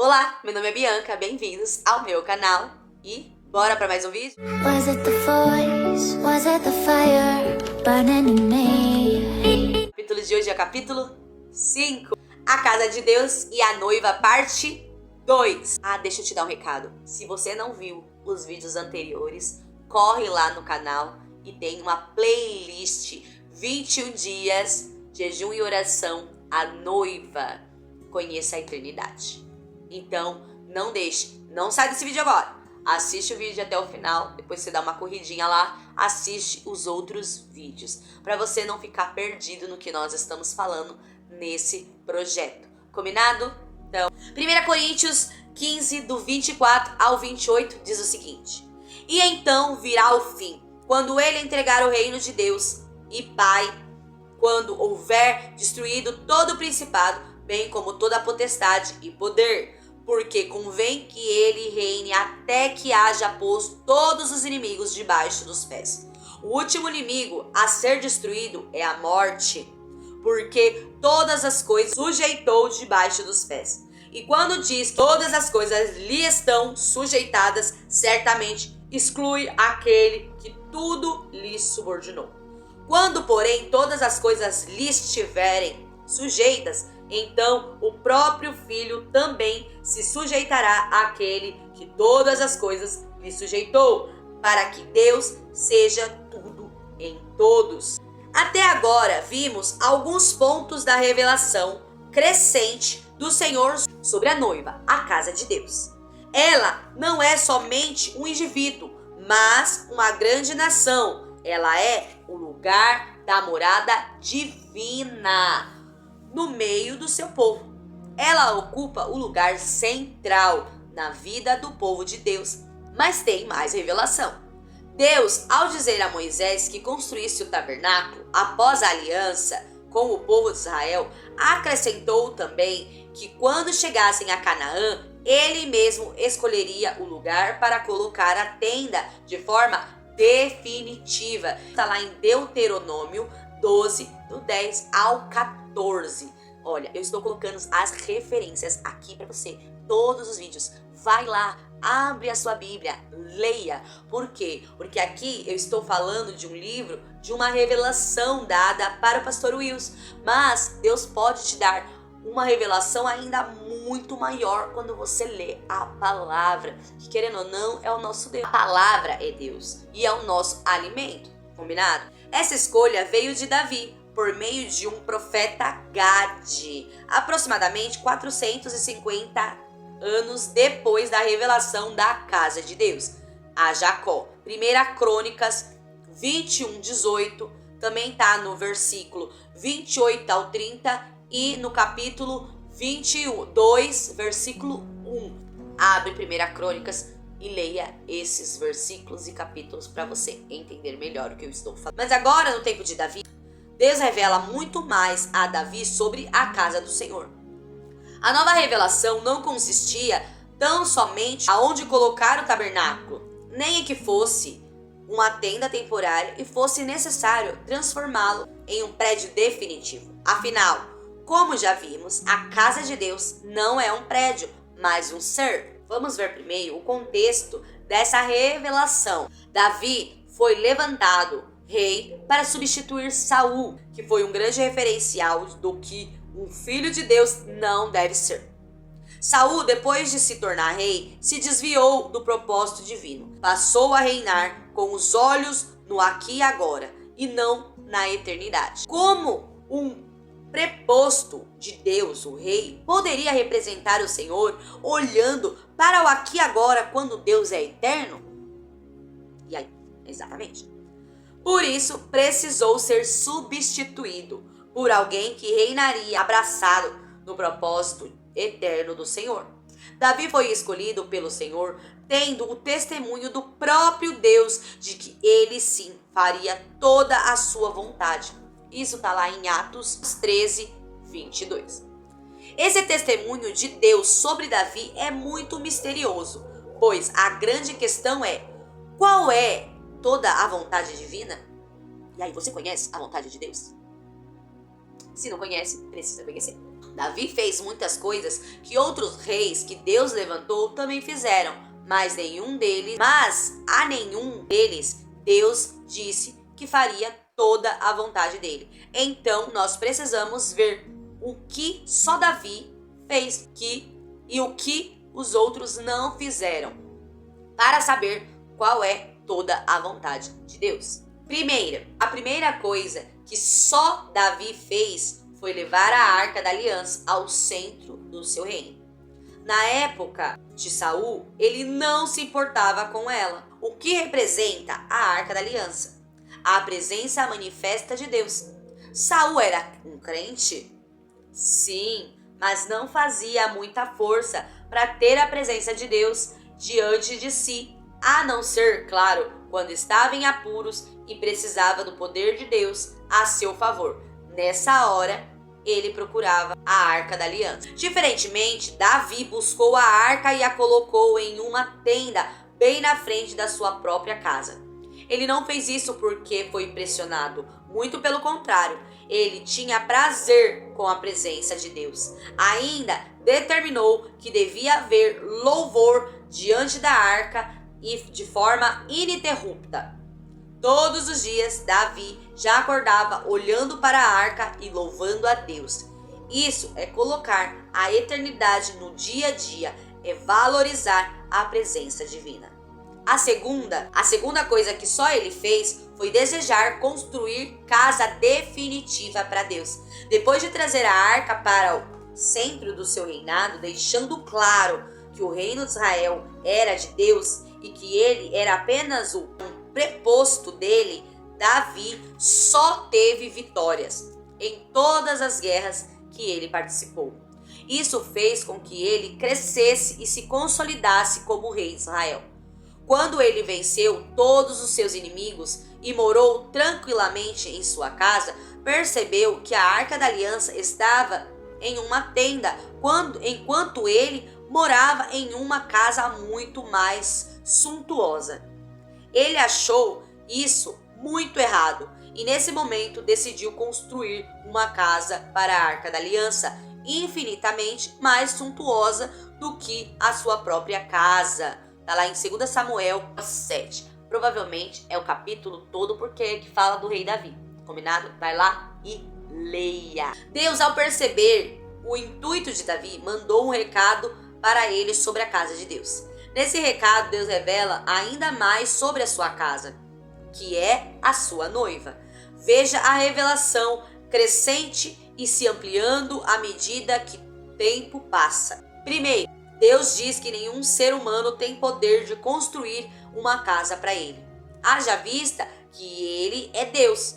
Olá, meu nome é Bianca, bem-vindos ao meu canal e bora para mais um vídeo? Was it the voice? Was it the fire burning in me? O capítulo de hoje é o capítulo 5, A Casa de Deus e a Noiva, parte 2. Deixa eu te dar um recado. Se você não viu os vídeos anteriores, corre lá no canal e tem uma playlist 21 dias, jejum e oração, a noiva conheça a eternidade. Então, não deixe, não sai desse vídeo agora. Assiste o vídeo até o final, depois você dá uma corridinha lá, assiste os outros vídeos, para você não ficar perdido no que nós estamos falando nesse projeto. Combinado? Então, 1 Coríntios 15, do 24 ao 28, diz o seguinte: E então virá o fim, quando ele entregar o reino de Deus e Pai, quando houver destruído todo o principado, bem como toda a potestade e poder, porque convém que ele reine até que haja posto todos os inimigos debaixo dos pés. O último inimigo a ser destruído é a morte, porque todas as coisas sujeitou debaixo dos pés. E quando diz que todas as coisas lhe estão sujeitadas, certamente exclui aquele que tudo lhe subordinou. Quando, porém, todas as coisas lhe estiverem sujeitas, então o próprio Filho também se sujeitará àquele que todas as coisas lhe sujeitou, para que Deus seja tudo em todos. Até agora vimos alguns pontos da revelação crescente do Senhor sobre a noiva, a casa de Deus. Ela não é somente um indivíduo, mas uma grande nação. Ela é o lugar da morada divina no meio do seu povo. Ela ocupa o lugar central na vida do povo de Deus, mas tem mais revelação. Deus, ao dizer a Moisés que construísse o tabernáculo após a aliança com o povo de Israel, acrescentou também que quando chegassem a Canaã, ele mesmo escolheria o lugar para colocar a tenda de forma definitiva. Está lá em Deuteronômio 12, do 10 ao 14. Olha, eu estou colocando as referências aqui para você, todos os vídeos. Vai lá, abre a sua Bíblia, leia. Por quê? Porque aqui eu estou falando de um livro, de uma revelação dada para o pastor Wilson. Mas Deus pode te dar uma revelação ainda muito maior quando você lê a palavra, que querendo ou não é o nosso Deus. A palavra é Deus e é o nosso alimento, combinado? Essa escolha veio de Davi por meio de um profeta Gade, aproximadamente 450 anos depois da revelação da casa de Deus a Jacó. 1 Crônicas 21, 18, também está no versículo 28 ao 30 e no capítulo 22, versículo 1. Abre 1 Crônicas e leia esses versículos e capítulos para você entender melhor o que eu estou falando. Mas agora, no tempo de Davi, Deus revela muito mais a Davi sobre a casa do Senhor. A nova revelação não consistia tão somente aonde colocar o tabernáculo, nem em que fosse uma tenda temporária e fosse necessário transformá-lo em um prédio definitivo. Afinal, como já vimos, a casa de Deus não é um prédio, mas um ser. Vamos ver primeiro o contexto dessa revelação. Davi foi levantado rei para substituir Saul, que foi um grande referencial do que um filho de Deus não deve ser. Saul, depois de se tornar rei, se desviou do propósito divino. Passou a reinar com os olhos no aqui e agora e não na eternidade. Como um preposto de Deus, o rei, poderia representar o Senhor olhando para o aqui e agora quando Deus é eterno? E aí, exatamente. Por isso, precisou ser substituído por alguém que reinaria abraçado no propósito eterno do Senhor. Davi foi escolhido pelo Senhor, tendo o testemunho do próprio Deus de que ele sim faria toda a sua vontade. Isso está lá em Atos 13, 22. Esse testemunho de Deus sobre Davi é muito misterioso, pois a grande questão é: qual é toda a vontade divina? E aí, você conhece a vontade de Deus? Se não conhece, precisa conhecer. Davi fez muitas coisas que outros reis que Deus levantou também fizeram, mas a nenhum deles Deus disse que faria toda a vontade dele. Então nós precisamos ver o que só Davi fez e o que os outros não fizeram, para saber qual é toda a vontade de Deus. A primeira coisa que só Davi fez foi levar a Arca da Aliança ao centro do seu reino. Na época de Saul, ele não se importava com ela. O que representa a Arca da Aliança? A presença manifesta de Deus. Saul era um crente? Sim, mas não fazia muita força para ter a presença de Deus diante de si, a não ser, claro, quando estava em apuros e precisava do poder de Deus a seu favor. Nessa hora, ele procurava a Arca da Aliança. Diferentemente, Davi buscou a arca e a colocou em uma tenda bem na frente da sua própria casa. Ele não fez isso porque foi pressionado, muito pelo contrário, ele tinha prazer com a presença de Deus. Ainda determinou que devia haver louvor diante da arca e de forma ininterrupta. Todos os dias, Davi já acordava olhando para a arca e louvando a Deus. Isso é colocar a eternidade no dia a dia, é valorizar a presença divina. A segunda coisa que só ele fez foi desejar construir casa definitiva para Deus. Depois de trazer a arca para o centro do seu reinado, deixando claro que o reino de Israel era de Deus e que ele era apenas o preposto dele, Davi só teve vitórias em todas as guerras que ele participou. Isso fez com que ele crescesse e se consolidasse como rei de Israel. Quando ele venceu todos os seus inimigos e morou tranquilamente em sua casa, percebeu que a Arca da Aliança estava em uma tenda, enquanto ele morava em uma casa muito mais suntuosa. Ele achou isso muito errado e nesse momento decidiu construir uma casa para a Arca da Aliança infinitamente mais suntuosa do que a sua própria casa. Está lá em 2 Samuel 7. Provavelmente é o capítulo todo porque é que fala do rei Davi. Combinado? Vai lá e leia. Deus, ao perceber o intuito de Davi, mandou um recado para ele sobre a casa de Deus. Nesse recado, Deus revela ainda mais sobre a sua casa, que é a sua noiva. Veja a revelação crescente e se ampliando à medida que o tempo passa. Primeiro, Deus diz que nenhum ser humano tem poder de construir uma casa para ele. Haja vista que ele é Deus.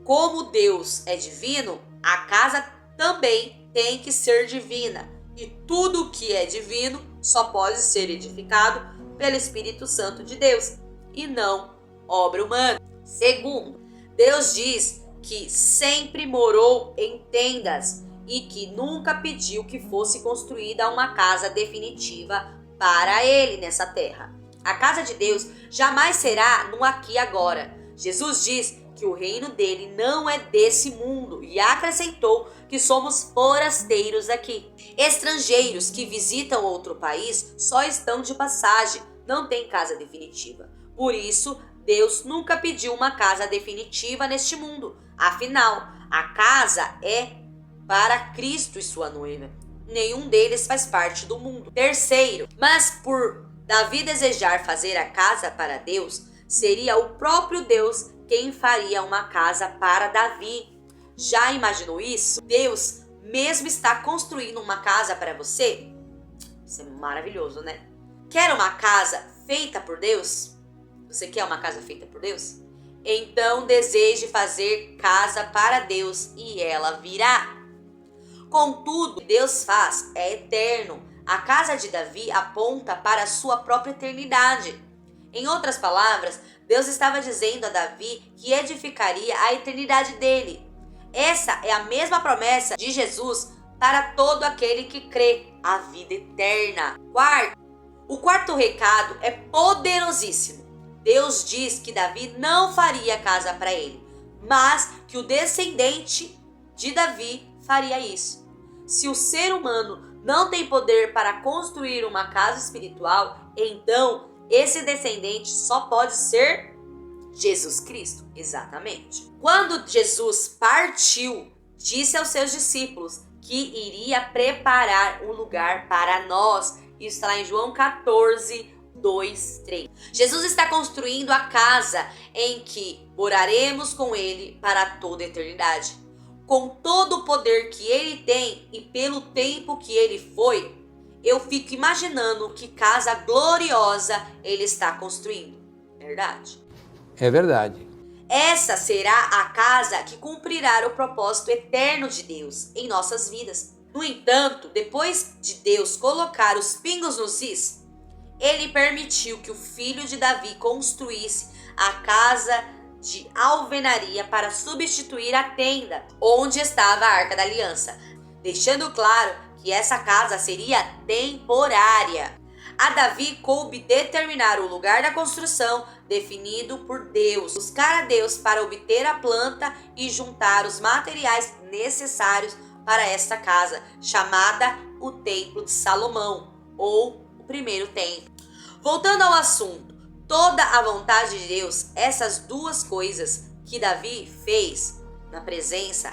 Como Deus é divino, a casa também tem que ser divina. E tudo que é divino só pode ser edificado pelo Espírito Santo de Deus e não obra humana. Segundo, Deus diz que sempre morou em tendas e que nunca pediu que fosse construída uma casa definitiva para ele nessa terra. A casa de Deus jamais será no aqui e agora. Jesus diz que o reino dele não é desse mundo e acrescentou que somos forasteiros aqui. Estrangeiros que visitam outro país só estão de passagem, não tem casa definitiva. Por isso, Deus nunca pediu uma casa definitiva neste mundo. Afinal, a casa é para Cristo e sua noiva. Nenhum deles faz parte do mundo. Terceiro, mas por Davi desejar fazer a casa para Deus, seria o próprio Deus quem faria uma casa para Davi. Já imaginou isso? Deus mesmo está construindo uma casa para você? Isso é maravilhoso, né? Quer uma casa feita por Deus? Você quer uma casa feita por Deus? Então deseje fazer casa para Deus e ela virá. Contudo, o que Deus faz é eterno. A casa de Davi aponta para a sua própria eternidade. Em outras palavras, Deus estava dizendo a Davi que edificaria a eternidade dele. Essa é a mesma promessa de Jesus para todo aquele que crê, a vida eterna. O quarto recado é poderosíssimo. Deus diz que Davi não faria casa para ele, mas que o descendente de Davi faria isso. Se o ser humano não tem poder para construir uma casa espiritual, então esse descendente só pode ser Jesus Cristo. Exatamente. Quando Jesus partiu, disse aos seus discípulos que iria preparar um lugar para nós. Isso está lá em João 14, 2, 3. Jesus está construindo a casa em que moraremos com ele para toda a eternidade. Com todo o poder que ele tem e pelo tempo que ele foi, eu fico imaginando que casa gloriosa ele está construindo. Verdade? É verdade. Essa será a casa que cumprirá o propósito eterno de Deus em nossas vidas. No entanto, depois de Deus colocar os pingos nos is, ele permitiu que o filho de Davi construísse a casa de alvenaria para substituir a tenda onde estava a Arca da Aliança, deixando claro que essa casa seria temporária. A Davi coube determinar o lugar da construção definido por Deus, buscar a Deus para obter a planta e juntar os materiais necessários para esta casa, chamada o Templo de Salomão, ou o primeiro templo. Voltando ao assunto, toda a vontade de Deus, essas duas coisas que Davi fez na presença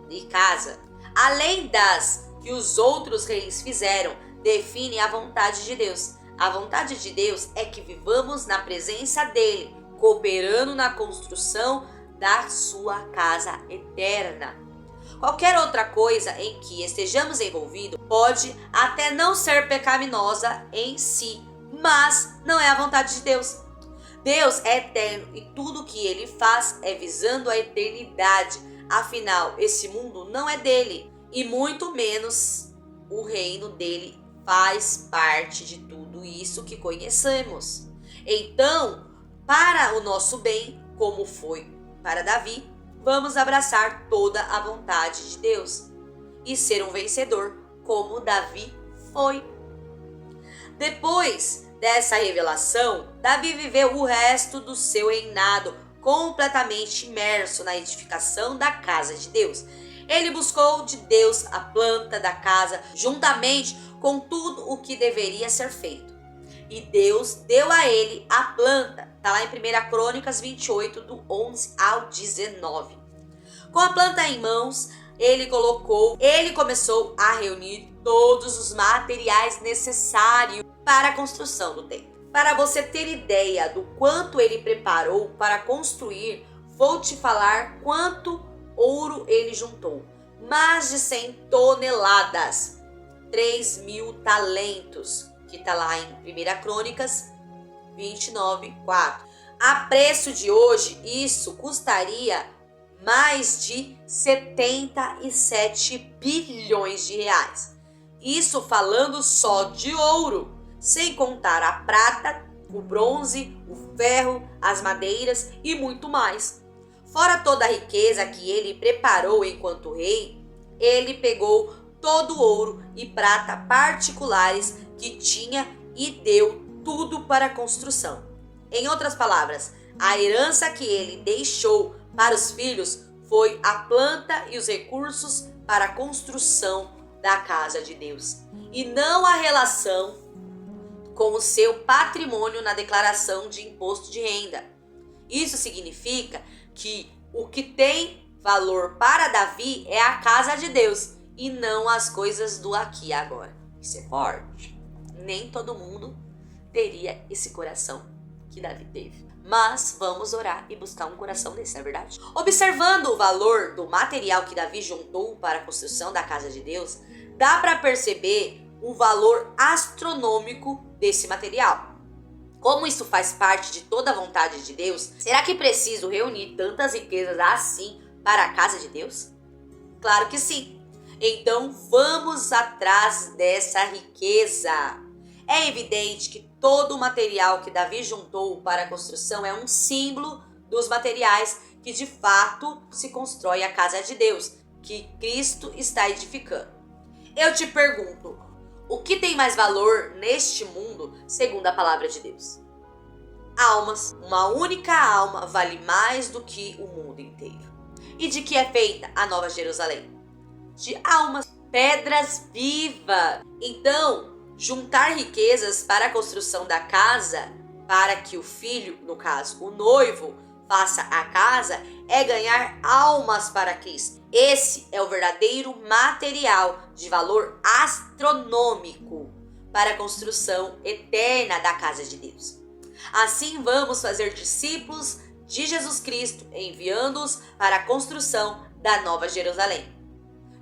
de casa, além das que os outros reis fizeram, define a vontade de Deus. A vontade de Deus é que vivamos na presença dele, cooperando na construção da sua casa eterna. Qualquer outra coisa em que estejamos envolvidos pode até não ser pecaminosa em si, mas não é a vontade de Deus. Deus é eterno e tudo que ele faz é visando a eternidade. Afinal, esse mundo não é dele e muito menos o reino dele faz parte de tudo isso que conhecemos. Então, para o nosso bem, como foi para Davi, vamos abraçar toda a vontade de Deus e ser um vencedor, como Davi foi. Depois dessa revelação, Davi viveu o resto do seu reinado completamente imerso na edificação da casa de Deus. Ele buscou de Deus a planta da casa, juntamente com tudo o que deveria ser feito. E Deus deu a ele a planta. Está lá em 1 Crônicas 28, do 11 ao 19. Com a planta em mãos, ele começou a reunir todos os materiais necessários para a construção do templo. Para você ter ideia do quanto ele preparou para construir, vou te falar quanto ouro ele juntou. Mais de 100 toneladas, 3.000 talentos, que está lá em 1 Crônicas 29, 4. A preço de hoje, isso custaria mais de 77 bilhões de reais. Isso falando só de ouro, sem contar a prata, o bronze, o ferro, as madeiras e muito mais. Fora toda a riqueza que ele preparou enquanto rei, ele pegou todo o ouro e prata particulares que tinha e deu tudo para a construção. Em outras palavras, a herança que ele deixou para os filhos foi a planta e os recursos para a construção da casa de Deus, e não a relação com o seu patrimônio na declaração de imposto de renda. Isso significa que o que tem valor para Davi é a casa de Deus e não as coisas do aqui e agora. Isso é forte. Nem todo mundo teria esse coração que Davi teve. Mas vamos orar e buscar um coração desse, não é verdade? Observando o valor do material que Davi juntou para a construção da casa de Deus, dá para perceber o valor astronômico desse material. Como isso faz parte de toda a vontade de Deus, será que preciso reunir tantas riquezas assim para a casa de Deus? Claro que sim. Então vamos atrás dessa riqueza. É evidente que todo o material que Davi juntou para a construção é um símbolo dos materiais que de fato se constrói a casa de Deus, que Cristo está edificando. Eu te pergunto, o que tem mais valor neste mundo segundo a palavra de Deus? Almas. Uma única alma vale mais do que o mundo inteiro. E de que é feita a Nova Jerusalém? De almas. pedras vivas. Então, juntar riquezas para a construção da casa, para que o filho, no caso, o noivo, faça a casa, é ganhar almas para Cristo. Esse é o verdadeiro material de valor astronômico para a construção eterna da casa de Deus. Assim vamos fazer discípulos de Jesus Cristo, enviando-os para a construção da Nova Jerusalém,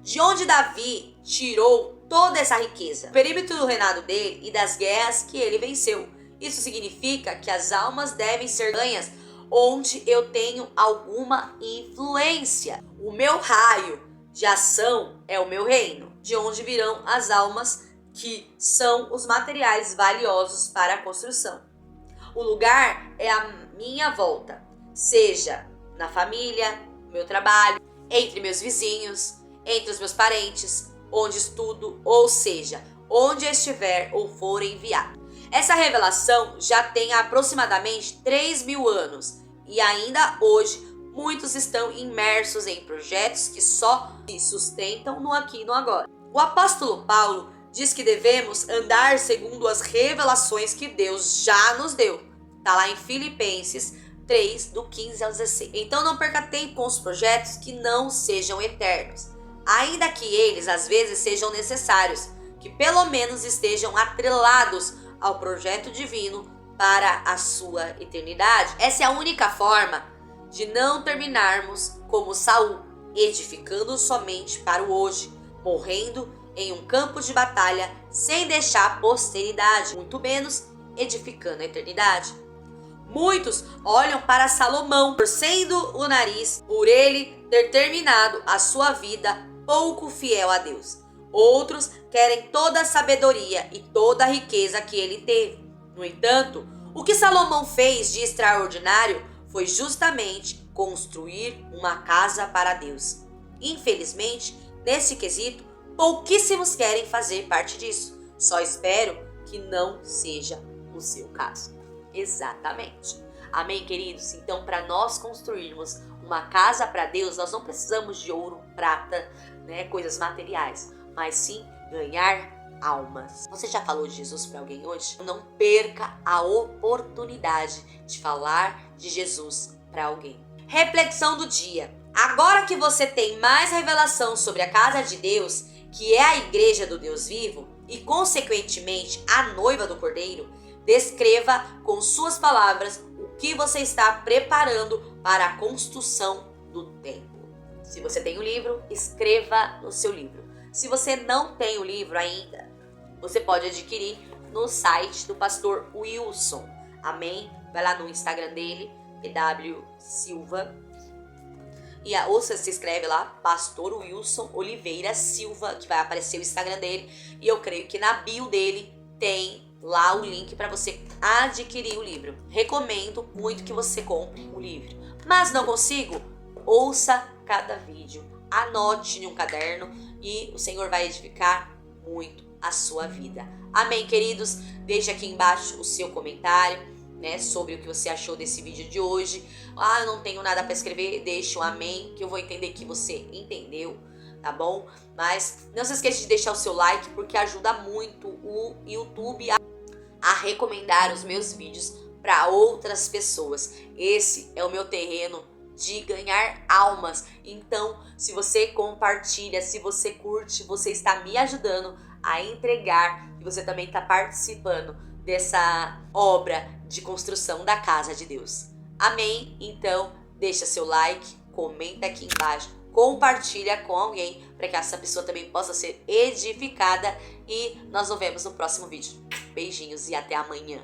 de onde Davi tirou toda essa riqueza, o perímetro do reinado dele e das guerras que ele venceu. Isso significa que as almas devem ser ganhas onde eu tenho alguma influência. O meu raio de ação é o meu reino, de onde virão as almas que são os materiais valiosos para a construção. O lugar é a minha volta, seja na família, no meu trabalho, entre meus vizinhos, entre os meus parentes, onde estudo, ou seja, onde estiver ou for enviado. Essa revelação já tem aproximadamente 3.000 anos e ainda hoje muitos estão imersos em projetos que só se sustentam no aqui e no agora. O apóstolo Paulo diz que devemos andar segundo as revelações que Deus já nos deu. Está lá em Filipenses 3, do 15 ao 16. Então não perca tempo com os projetos que não sejam eternos, ainda que eles às vezes sejam necessários, que pelo menos estejam atrelados ao projeto divino para a sua eternidade. Essa é a única forma de não terminarmos como Saul, edificando somente para o hoje, morrendo em um campo de batalha sem deixar posteridade, muito menos edificando a eternidade. Muitos olham para Salomão, torcendo o nariz por ele ter terminado a sua vida pouco fiel a Deus. Outros querem toda a sabedoria e toda a riqueza que ele teve. No entanto, o que Salomão fez de extraordinário foi justamente construir uma casa para Deus. Infelizmente, nesse quesito, pouquíssimos querem fazer parte disso. Só espero que não seja o seu caso. Exatamente. Amém, queridos? Então, para nós construirmos uma casa para Deus, nós não precisamos de ouro, prata, coisas materiais, mas sim ganhar almas. Você já falou de Jesus para alguém hoje? Não perca a oportunidade de falar de Jesus para alguém. Reflexão do dia. Agora que você tem mais revelação sobre a casa de Deus, que é a igreja do Deus vivo e consequentemente a noiva do Cordeiro, descreva com suas palavras o que você está preparando para a construção do templo. Se você tem o livro, escreva no seu livro. Se você não tem o livro ainda, você pode adquirir no site do pastor Wilson. Amém? Vai lá no Instagram dele, PW Silva. Ou você se inscreve lá, Pastor Wilson Oliveira Silva, que vai aparecer o Instagram dele. E eu creio que na bio dele tem lá o link para você adquirir o livro. Recomendo muito que você compre o livro. Mas não consigo? Ouça cada vídeo, anote em um caderno e o Senhor vai edificar muito a sua vida. Amém, queridos? Deixe aqui embaixo o seu comentário, sobre o que você achou desse vídeo de hoje. Eu não tenho nada para escrever, deixe um amém, que eu vou entender que você entendeu, tá bom? Mas não se esqueça de deixar o seu like, porque ajuda muito o YouTube a recomendar os meus vídeos para outras pessoas. Esse é o meu terreno de ganhar almas. Então, se você compartilha, se você curte, você está me ajudando a entregar e você também está participando dessa obra de construção da casa de Deus. Amém? Então, deixa seu like, comenta aqui embaixo, compartilha com alguém para que essa pessoa também possa ser edificada e nós nos vemos no próximo vídeo. Beijinhos e até amanhã.